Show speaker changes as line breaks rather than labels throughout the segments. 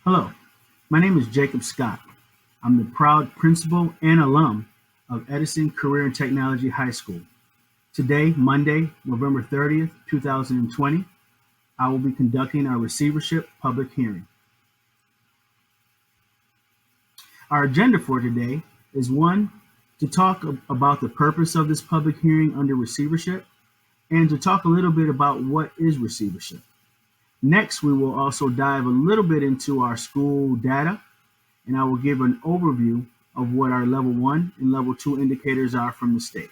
Hello, my name is Jacob Scott. I'm the proud principal and alum of Edison Career and Technology High School. Today, Monday, November 30th, 2020, I will be conducting our receivership public hearing. Our agenda for today is one, to talk about the purpose of this public hearing under receivership and to talk a little bit about what is receivership. Next, we will also dive a little bit into our school data, and I will give an overview of what our level 1 and level 2 indicators are from the state.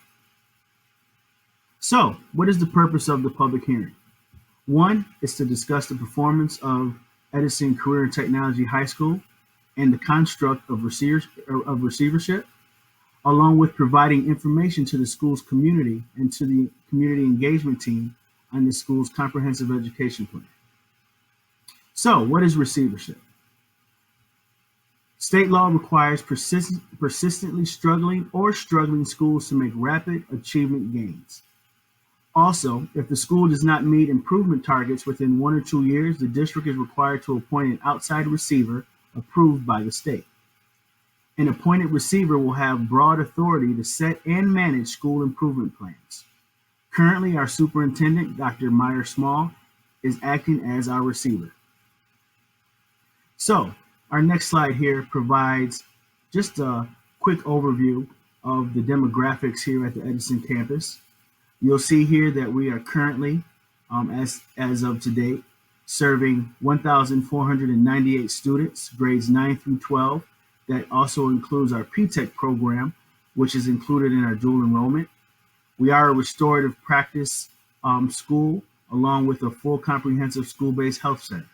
So, what is the purpose of the public hearing? One is to discuss the performance of Edison Career and Technology High School and the construct of receivership, along with providing information to the school's community and to the community engagement team on the school's comprehensive education plan. So, what is receivership? State law requires persistently struggling or struggling schools to make rapid achievement gains. Also, if the school does not meet improvement targets within 1 or 2 years, the district is required to appoint an outside receiver approved by the state. An appointed receiver will have broad authority to set and manage school improvement plans. Currently, our superintendent, Dr. Meyer Small, is acting as our receiver. So, our next slide here provides just a quick overview of the demographics here at the Edison campus. You'll see here that we are currently, as of today, serving 1,498 students, grades 9 through 12. That also includes our P-TECH program, which is included in our dual enrollment. We are a restorative practice school, along with a full comprehensive school-based health center.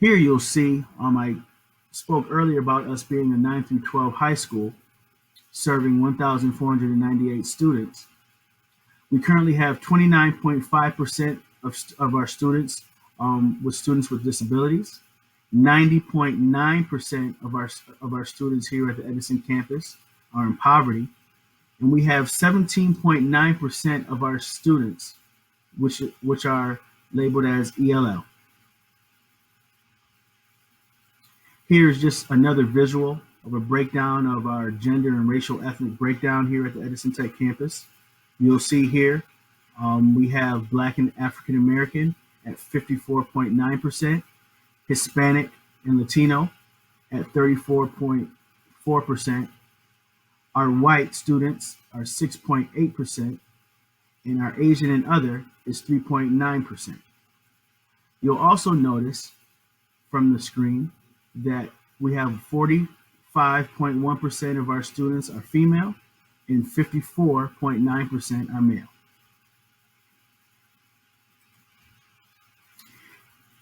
Here you'll see, I spoke earlier about us being a 9 through 12 high school, serving 1,498 students. We currently have 29.5% of our students with disabilities. 90.9% of our students here at the Edison campus are in poverty, and we have 17.9% of our students which are labeled as ELL. Here's just another visual of a breakdown of our gender and racial ethnic breakdown here at the Edison Tech campus. You'll see here we have Black and African American at 54.9%, Hispanic and Latino at 34.4%. Our white students are 6.8%, and our Asian and other is 3.9%. You'll also notice from the screen that we have 45.1% of our students are female and 54.9% are male.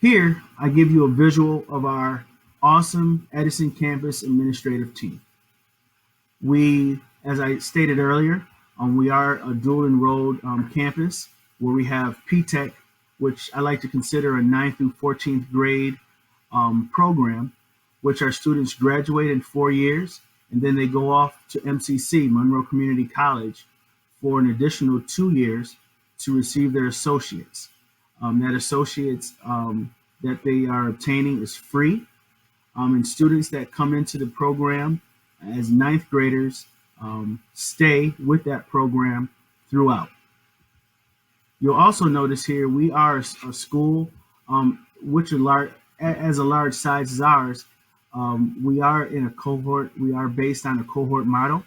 Here, I give you a visual of our awesome Edison campus administrative team. We, as I stated earlier, we are a dual enrolled campus where we have P-TECH, which I like to consider a 9th through 14th grade program, which our students graduate in 4 years, and then they go off to MCC, Monroe Community College, for an additional 2 years to receive their associates. That associates that they are obtaining is free, and students that come into the program as 9th graders stay with that program throughout. You'll also notice here we are a school which as a large size as ours. We are in a cohort. We are based on a cohort model.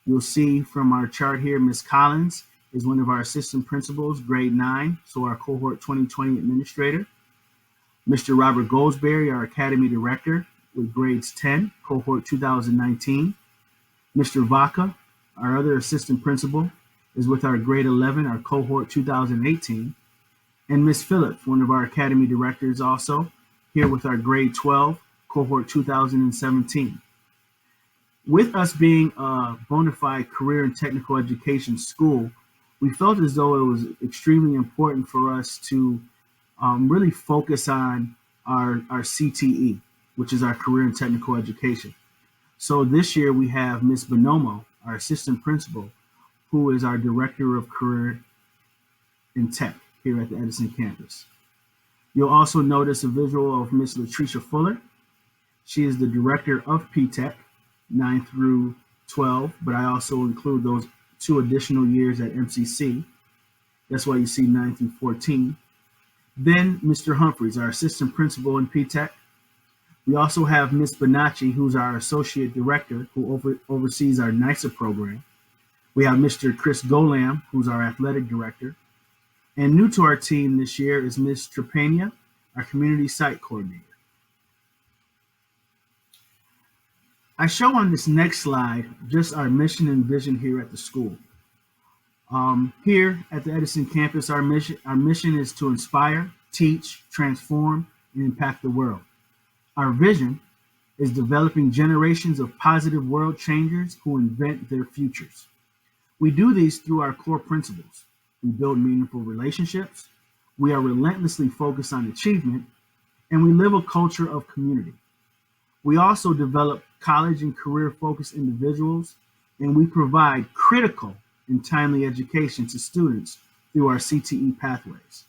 You'll see from our chart here, Ms. Collins is one of our assistant principals, grade 9, so our cohort 2020 administrator. Mr. Robert Goldsberry, our academy director, with grades 10, cohort 2019. Mr. Vaca, our other assistant principal, is with our grade 11, our cohort 2018. And Ms. Phillips, one of our academy directors also, here with our grade 12, cohort 2017. With us being a bona fide career and technical education school, we felt as though it was extremely important for us to really focus on our CTE, which is our career and technical education. So this year we have Ms. Bonomo, our assistant principal, who is our director of career in tech here at the Edison campus. You'll also notice a visual of Miss Latricia Fuller. She is the director of PTech, 9 through 12, but I also include those 2 additional years at MCC. That's why you see 9 through 14. Then Mr. Humphreys, our assistant principal in PTech. We also have Ms. Bonacci, who's our associate director, who oversees our NISA program. We have Mr. Chris Golam, who's our athletic director. And new to our team this year is Ms. Trepania, our community site coordinator. I show on this next slide just our mission and vision here at the school. Here at the Edison campus, our mission is to inspire, teach, transform, and impact the world. Our vision is developing generations of positive world changers who invent their futures. We do these through our core principles. We build meaningful relationships, we are relentlessly focused on achievement, and we live a culture of community. We also develop college and career-focused individuals, and we provide critical and timely education to students through our CTE Pathways.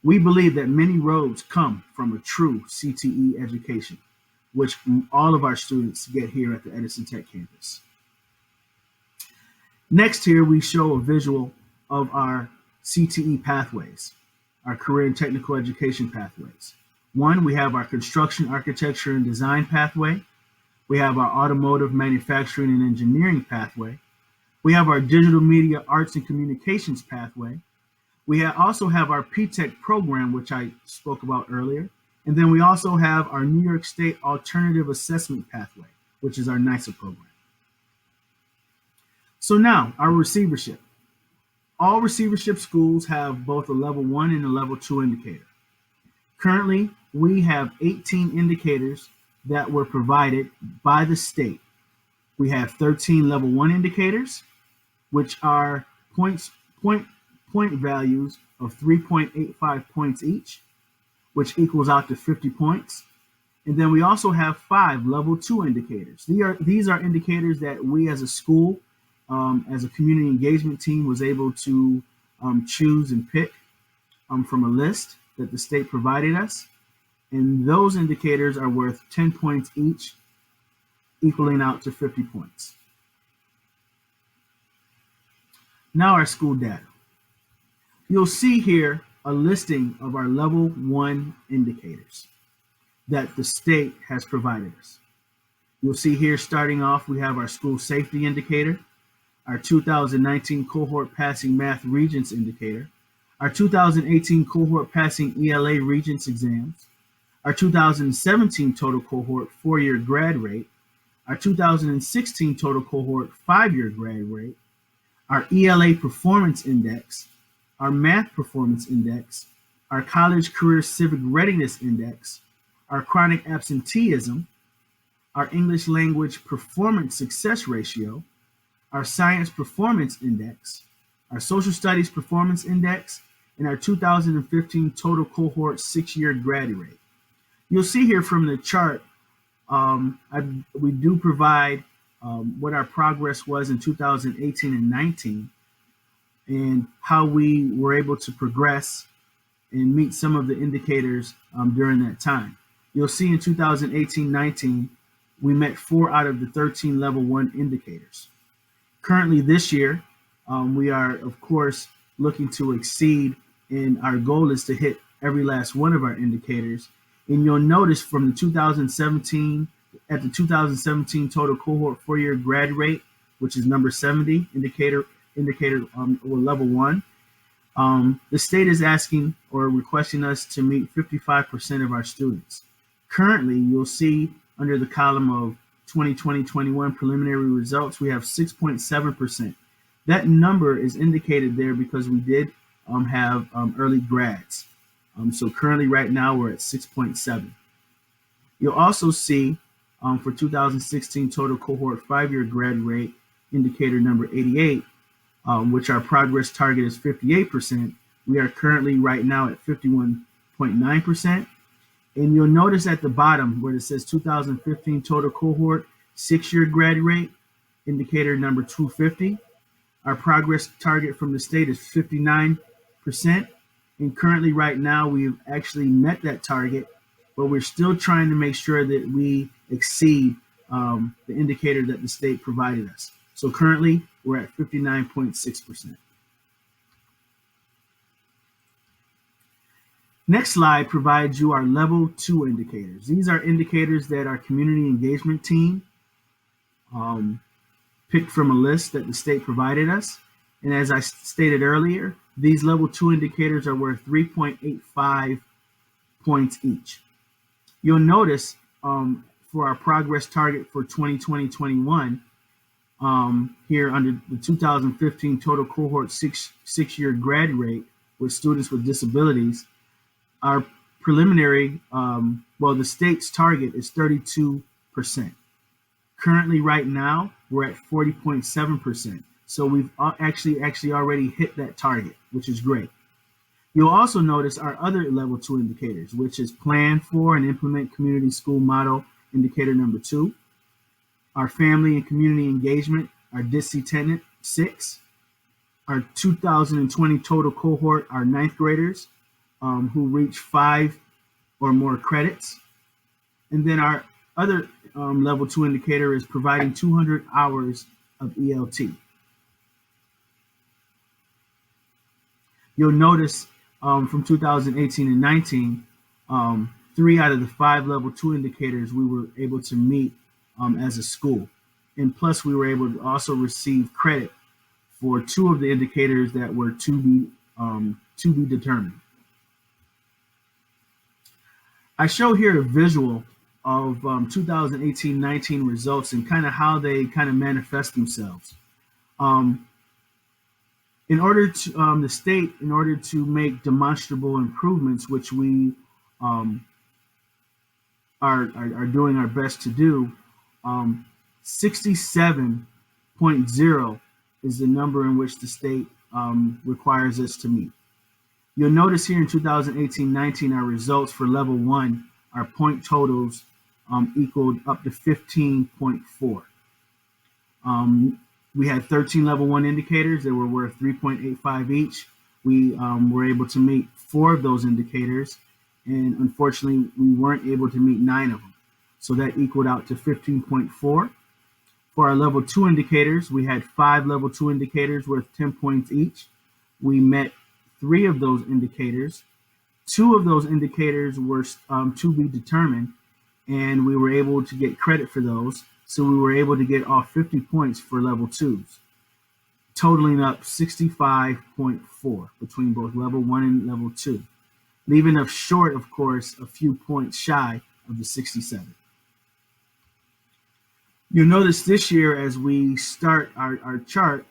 We believe that many roads come from a true CTE education, which all of our students get here at the Edison Tech campus. Next here, we show a visual of our CTE Pathways, our career and technical education pathways. One, we have our construction, architecture, and design pathway. We have our automotive, manufacturing, and engineering pathway. We have our digital media, arts, and communications pathway. We also have our PTech program, which I spoke about earlier. And then we also have our New York State Alternative Assessment Pathway, which is our NISA program. So now, our receivership. All receivership schools have both a level 1 and a level 2 indicator. Currently, we have 18 indicators that were provided by the state. We have 13 level 1 indicators, which are point values of 3.85 points each, which equals out to 50 points. And then we also have 5 level 2 indicators. These are indicators that we as a school, as a community engagement team, was able to choose and pick from a list that the state provided us. And those indicators are worth 10 points each, equaling out to 50 points. Now our school data. You'll see here a listing of our level 1 indicators that the state has provided us. You'll see here, starting off, we have our school safety indicator, our 2019 cohort passing math regents indicator, our 2018 cohort passing ELA regents exams, our 2017 total cohort 4-year grad rate, our 2016 total cohort 5-year grad rate, our ELA performance index, our math performance index, our college career civic readiness index, our chronic absenteeism, our English language performance success ratio, our science performance index, our social studies performance index, and our 2015 total cohort 6-year grad rate. You'll see here from the chart, we do provide what our progress was in 2018 and 19, and how we were able to progress and meet some of the indicators during that time. You'll see in 2018-19, we met 4 out of the 13 level 1 indicators. Currently this year, we are, of course, looking to exceed, and our goal is to hit every last one of our indicators. And you'll notice from the 2017, at the 2017 total cohort 4-year grad rate, which is number 70, indicator or level 1, the state is asking or requesting us to meet 55% of our students. Currently, you'll see under the column of 2020-21 preliminary results, we have 6.7%. That number is indicated there because we did have early grads. So currently right now we're at 6.7. You'll also see for 2016 total cohort 5-year grad rate indicator number 88, which our progress target is 58%. We are currently right now at 51.9%. And you'll notice at the bottom where it says 2015 total cohort 6-year grad rate, indicator number 250. Our progress target from the state is 59%. And currently, right now, we've actually met that target, but we're still trying to make sure that we exceed the indicator that the state provided us. So currently, we're at 59.6%. Next slide provides you our level 2 indicators. These are indicators that our community engagement team picked from a list that the state provided us. And as I stated earlier, these level 2 indicators are worth 3.85 points each. You'll notice for our progress target for 2020-21, here under the 2015 total cohort six-year grad rate with students with disabilities, our preliminary, the state's target is 32%. Currently, right now, we're at 40.7%. So we've actually already hit that target, which is great. You'll also notice our other level 2 indicators, which is plan for and implement community school model indicator number 2, our family and community engagement, our DISC tenant 6, our 2020 total cohort, our 9th graders who reach 5 or more credits. And then our other level 2 indicator is providing 200 hours of ELT. You'll notice from 2018 and 19, 3 out of the 5 level 2 indicators we were able to meet as a school. And plus we were able to also receive credit for 2 of the indicators that were to be determined. I show here a visual of 2018-19 results and kind of how they kind of manifest themselves. In order to the state, in order to make demonstrable improvements, which we are doing our best to do, 67.0 is the number in which the state requires us to meet. You'll notice here in 2018-19, our results for level 1, our point totals equaled up to 15.4. We had 13 level 1 indicators that were worth 3.85 each. We were able to meet 4 of those indicators, and unfortunately, we weren't able to meet 9 of them. So that equaled out to 15.4. For our level 2 indicators, we had 5 level 2 indicators worth 10 points each. We met 3 of those indicators. 2 of those indicators were to be determined, and we were able to get credit for those. So we were able to get all 50 points for level 2s, totaling up 65.4 between both level 1 and level 2, leaving us short, of course, a few points shy of the 67. You'll notice this year as we start our chart,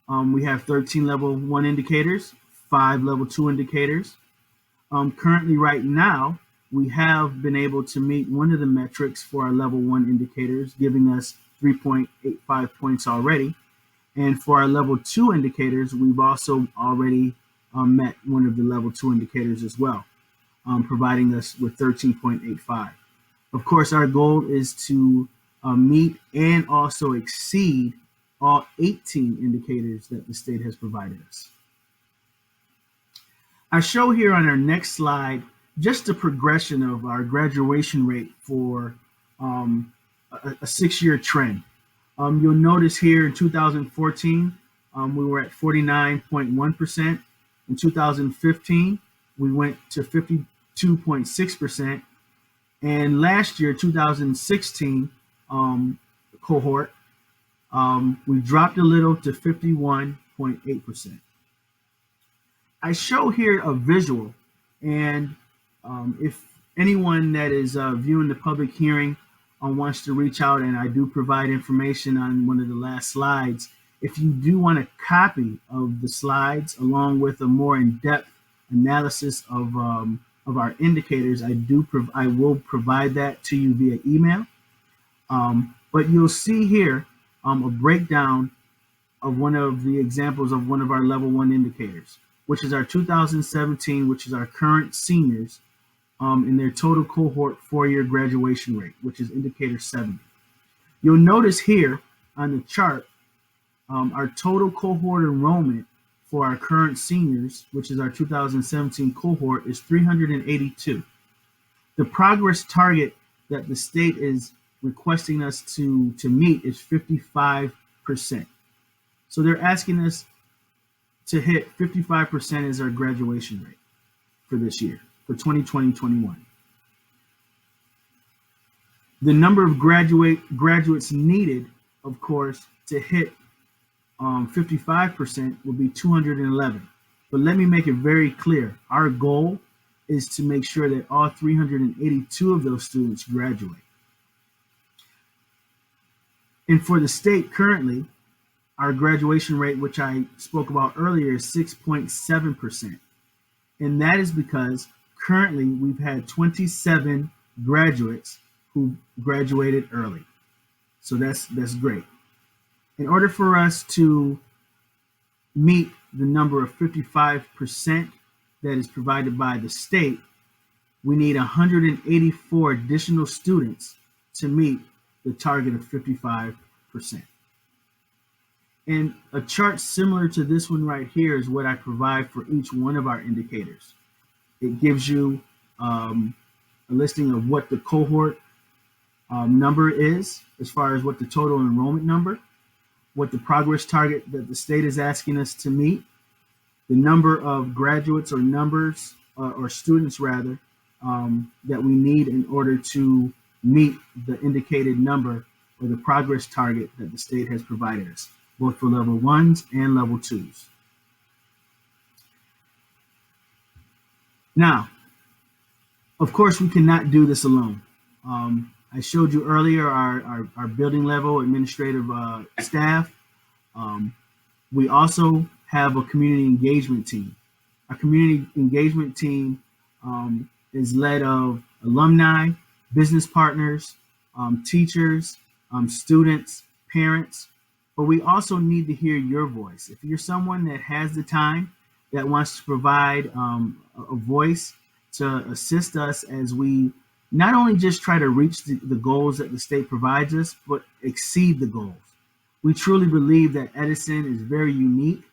we have 13 level 1 indicators, 5 level 2 indicators. Currently, right now, we have been able to meet one of the metrics for our level 1 indicators, giving us 3.85 points already. And for our level 2 indicators, we've also already met one of the level 2 indicators as well, providing us with 13.85. Of course, our goal is to meet and also exceed all 18 indicators that the state has provided us. I show here on our next slide just the progression of our graduation rate for a 6-year trend. You'll notice here in 2014, we were at 49.1%. In 2015, we went to 52.6%. And last year, 2016 cohort, we dropped a little to 51.8%. I show here a visual, and if anyone that is viewing the public hearing wants to reach out, and I do provide information on one of the last slides, if you do want a copy of the slides along with a more in-depth analysis of our indicators, I will provide that to you via email. But you'll see here a breakdown of one of the examples of one of our level 1 indicators, which is our 2017, which is our current seniors, in their total cohort 4-year graduation rate, which is indicator 70. You'll notice here on the chart, our total cohort enrollment for our current seniors, which is our 2017 cohort, is 382. The progress target that the state is requesting us to meet is 55%. So they're asking us to hit 55% as our graduation rate for this year, for 2020-21. The number of graduates needed, of course, to hit 55% will be 211. But let me make it very clear. Our goal is to make sure that all 382 of those students graduate. And for the state currently, our graduation rate, which I spoke about earlier, is 6.7%. And that is because currently we've had 27 graduates who graduated early. So that's great. In order for us to meet the number of 55% that is provided by the state, we need 184 additional students to meet the target of 55%. And a chart similar to this one right here is what I provide for each one of our indicators. It gives you a listing of what the cohort number is, as far as what the total enrollment number, what the progress target that the state is asking us to meet, the number of graduates or numbers or students rather that we need in order to meet the indicated number or the progress target that the state has provided us, both for level 1s and level 2s. Now, of course, we cannot do this alone. I showed you earlier our building level administrative staff. We also have a community engagement team. Our community engagement team is led of alumni, business partners, teachers, students, parents, but we also need to hear your voice. If you're someone that has the time, that wants to provide a voice to assist us as we not only just try to reach the goals that the state provides us, but exceed the goals. We truly believe that Edison is very unique.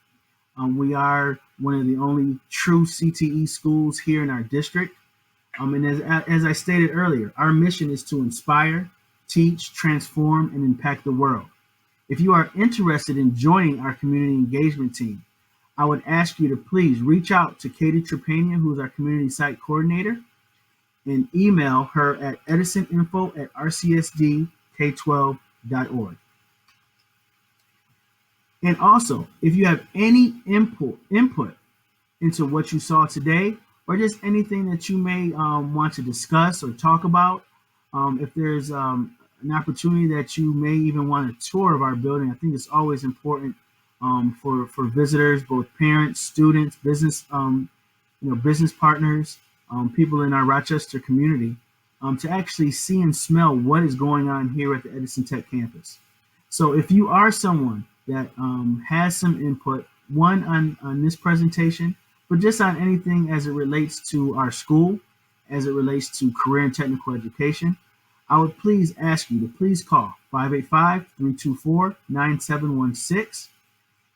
We are one of the only true CTE schools here in our district. And as I stated earlier, our mission is to inspire, teach, transform, and impact the world. If you are interested in joining our community engagement team, I would ask you to please reach out to Katie Trepania, who is our community site coordinator, and email her at edisoninfo@rcsdk12.org. And also, if you have any input into what you saw today, or just anything that you may want to discuss or talk about, if there's an opportunity that you may even want a tour of our building, I think it's always important for visitors, both parents, students, business, business partners, people in our Rochester community, to actually see and smell what is going on here at the Edison Tech campus. So if you are someone that has some input, one on this presentation, but just on anything as it relates to our school, as it relates to career and technical education, I would please ask you to please call 585-324-9716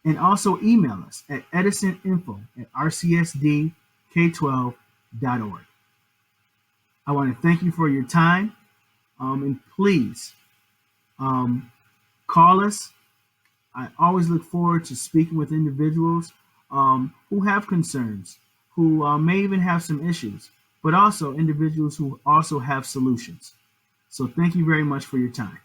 and also email us at edisoninfo@rcsdk12.org. I want to thank you for your time, and please call us. I always look forward to speaking with individuals who have concerns, who may even have some issues, but also individuals who also have solutions. So thank you very much for your time.